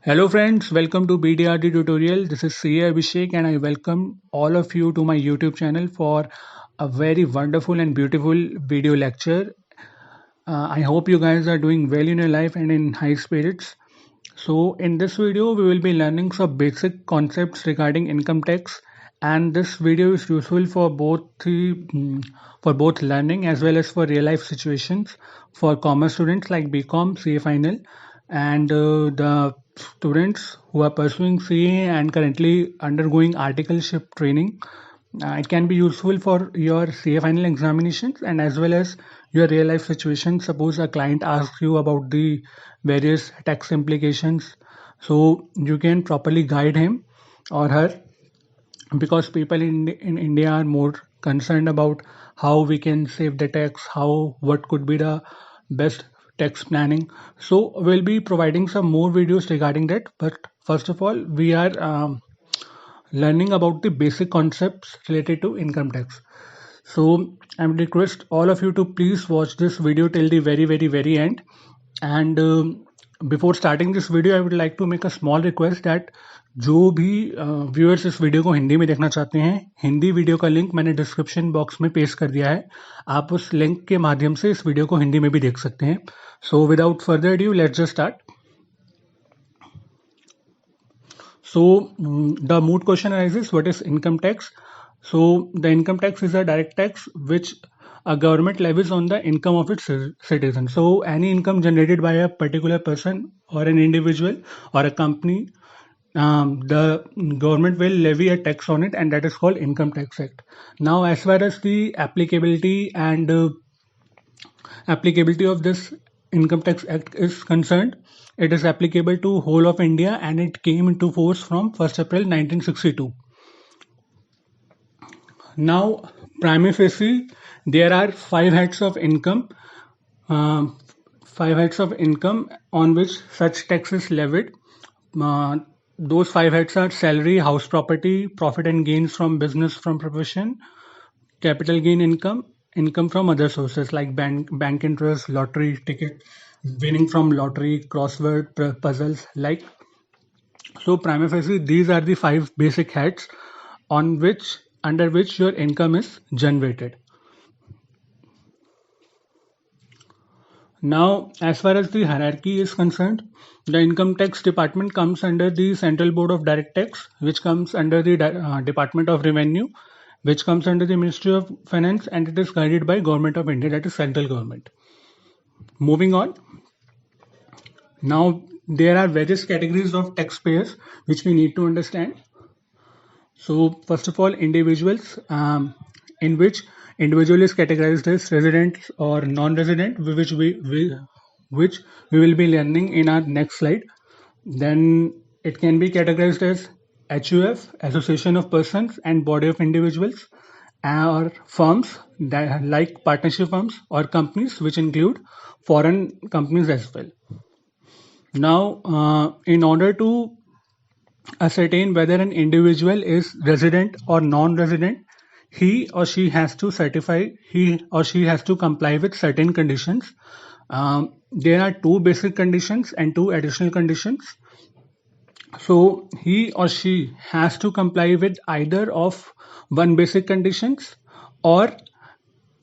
Hello friends, welcome to BDRD tutorial. This is CA Abhishek and I welcome all of you to my YouTube channel for a very wonderful and beautiful video lecture. I hope you guys are doing well in your life and in high spirits. So in this video, we will be learning some basic concepts regarding income tax, and this video is useful for both learning as well as for real life situations for commerce students like BCom, CA final, and the students who are pursuing CA and currently undergoing articleship training. It can be useful for your CA final examinations and as well as your real life situation. Suppose a client asks you about the various tax implications, so you can properly guide him or her, because people in India are more concerned about how we can save the tax, what could be the best tax planning. So we'll be providing some more videos regarding that. But first of all, we are learning about the basic concepts related to income tax. So I would request all of you to please watch this video till the very end. And before starting this video, I would like to make a small request that जो भी viewers इस video को हिंदी में देखना चाहते हैं, Hindi video का link मैंने डिस्क्रिप्शन बॉक्स में पेस्ट कर दिया है. आप उस लिंक के माध्यम से इस वीडियो को हिंदी में भी देख सकते हैं. So without further due, let's just start. So the moot question arises: what is income tax? So the income tax is a direct tax which a government levies on the income of its citizens. So any income generated by a particular person or an individual or a company, the government will levy a tax on it, and that is called Income Tax Act. Now, as far as the applicability of this Income Tax Act is concerned, it is applicable to whole of India and it came into force from 1st April 1962. Now, prima facie, there are five heads of income on which such tax is levied. Those five heads are salary, house property, profit and gains from business from profession, capital gain income, income from other sources like bank interest, lottery ticket, winning from lottery, crossword puzzles, like. So prima facie, these are the five basic heads under which your income is generated. Now, as far as the hierarchy is concerned, the income tax department comes under the Central Board of Direct Tax, which comes under the Department of Revenue, which comes under the Ministry of Finance, and it is guided by Government of India, that is central government. Moving on. Now, there are various categories of taxpayers which we need to understand. So, first of all, individuals, in which individual is categorized as resident or non-resident, which we will be learning in our next slide. Then it can be categorized as HUF, Association of Persons and Body of Individuals, or firms like partnership firms or companies, which include foreign companies as well. Now, in order to ascertain whether an individual is resident or non-resident, he or she has to comply with certain conditions. There are two basic conditions and two additional conditions. So he or she has to comply with either of one basic conditions, or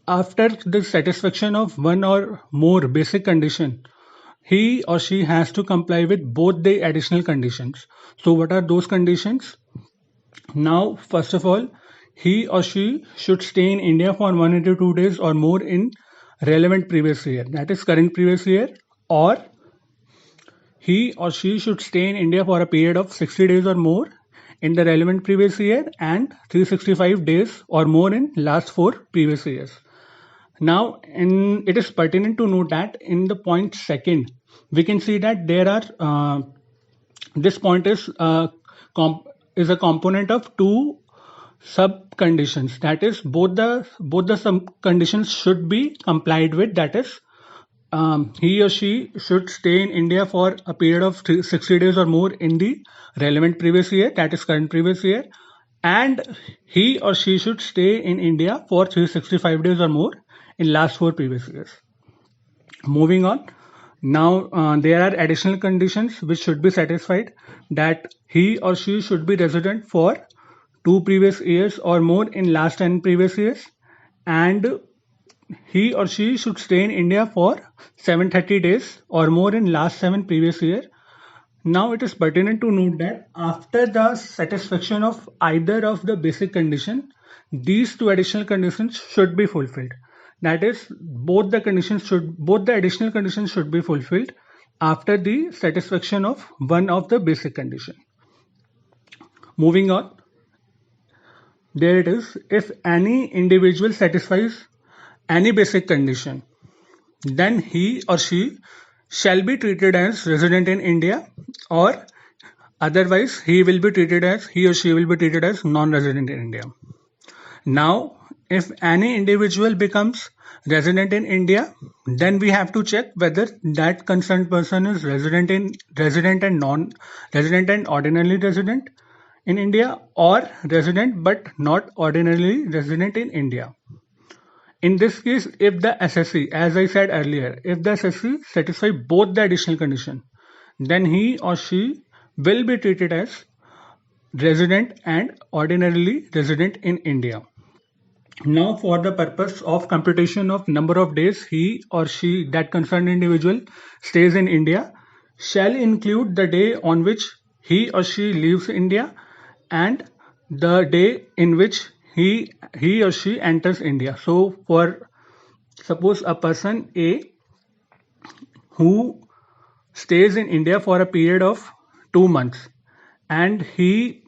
after the satisfaction of one or more basic condition, he or she has to comply with both the additional conditions. So what are those conditions? Now, first of all, he or she should stay in India for 182 days or more in relevant previous year, that is current previous year, or he or she should stay in India for a period of 60 days or more in the relevant previous year and 365 days or more in last 4 previous years. Now, it is pertinent to note that in the point second, we can see that there are this point is a component of two sub conditions. That is, both the sub conditions should be complied with. That is, he or she should stay in India for a period of 60 days or more in the relevant previous year, that is current previous year, and he or she should stay in India for 365 days or more in last 4 previous years. Moving on. Now, there are additional conditions which should be satisfied, that he or she should be resident for 2 previous years or more in last 10 previous years, and he or she should stay in India for 730 days or more in last 7 previous year. Now it is pertinent to note that after the satisfaction of either of the basic condition, these two additional conditions should be fulfilled. That is, both the additional conditions should be fulfilled after the satisfaction of one of the basic condition. Moving on, there it is. If any individual satisfies any basic condition, then he or she shall be treated as resident in India, or otherwise he or she will be treated as non-resident in India. Now, if any individual becomes resident in India, then we have to check whether that concerned person is resident and non-resident and ordinarily resident in India, or resident but not ordinarily resident in India. In this case, if the SSC, as I said earlier, if the SSC satisfy both the additional condition, then he or she will be treated as resident and ordinarily resident in India. Now, for the purpose of computation of number of days he or she, that concerned individual, stays in India, shall include the day on which he or she leaves India and the day in which he or she enters India. So, for suppose a person A who stays in India for a period of 2 months, and he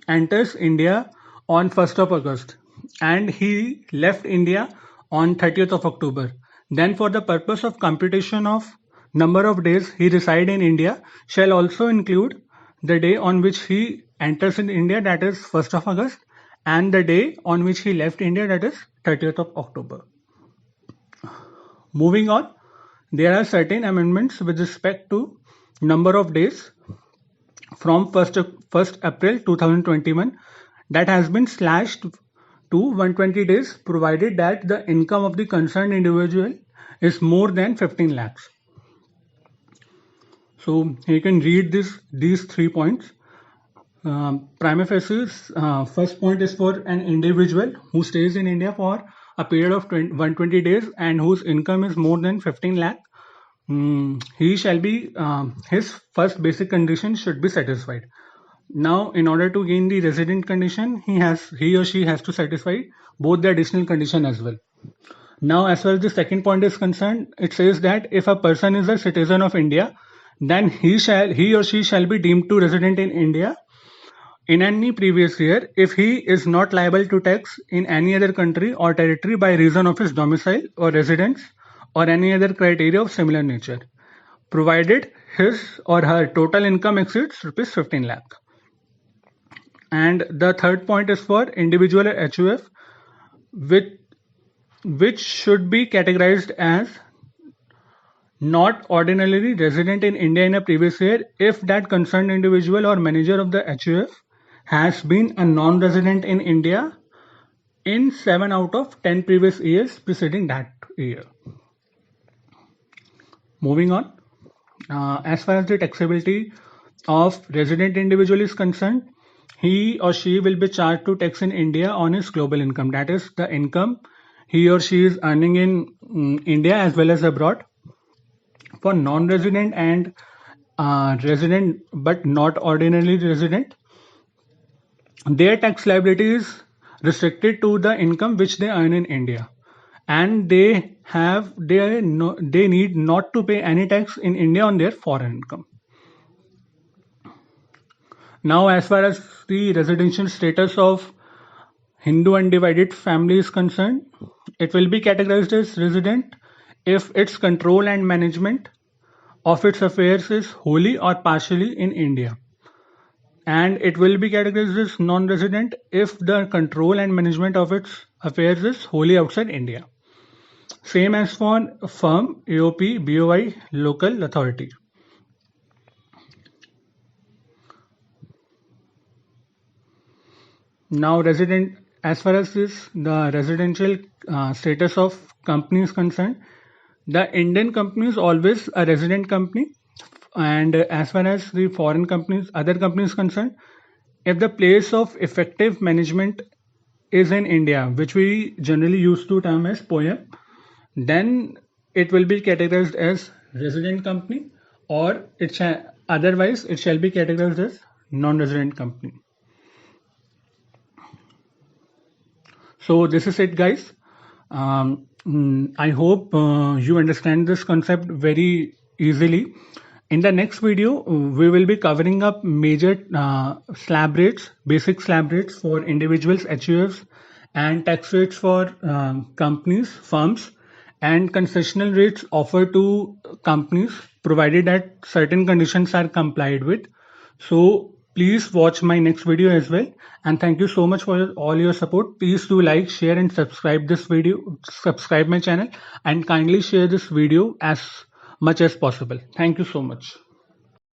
enters India on 1st of August, and he left India on 30th of October. Then, for the purpose of computation of number of days he reside in India, shall also include the day on which he enters in India, that is 1st of August, and the day on which he left India, that is 30th of October. Moving on, there are certain amendments with respect to number of days from 1st April 2021 that has been slashed to 120 days, provided that the income of the concerned individual is more than 15 lakhs. So you can read these 3 points. Prima facie, first point is for an individual who stays in India for a period of 120 days and whose income is more than 15 lakh. He shall be, his first basic condition should be satisfied. Now, in order to gain the resident condition, he or she has to satisfy both the additional condition as well. Now, as far as the second point is concerned, it says that if a person is a citizen of India, then he or she shall be deemed to resident in India in any previous year if he is not liable to tax in any other country or territory by reason of his domicile or residence or any other criteria of similar nature, provided his or her total income exceeds rupees 15 lakh. And the third point is for individual HUF, which should be categorized as not ordinarily resident in India in a previous year if that concerned individual or manager of the HUF has been a non-resident in India in 7 out of 10 previous years preceding that year. Moving on, as far as the taxability of resident individual is concerned, he or she will be charged to tax in India on his global income, that is the income he or she is earning in India as well as abroad. For non-resident and resident but not ordinarily resident, their tax liability is restricted to the income which they earn in India, and they need not to pay any tax in India on their foreign income. Now, as far as the residential status of Hindu undivided family is concerned, it will be categorized as resident if its control and management of its affairs is wholly or partially in India, and it will be categorized as non-resident if the control and management of its affairs is wholly outside India. Same as for firm, AOP, BOI, local authority. Now, as far as the residential status of company is concerned, The Indian company is always a resident company, and as far as the foreign companies, other companies concerned, if the place of effective management is in India, which we generally use to term as POEM, then it will be categorized as resident company, or otherwise it shall be categorized as non-resident company. So this is it, guys. I hope you understand this concept very easily. In the next video, we will be covering up major slab rates, basic slab rates for individuals, HUFs, and tax rates for companies, firms, and concessional rates offered to companies provided that certain conditions are complied with. So please watch my next video as well, and thank you so much for all your support. Please do like, share, and subscribe this video, subscribe my channel, and kindly share this video as much as possible. Thank you so much.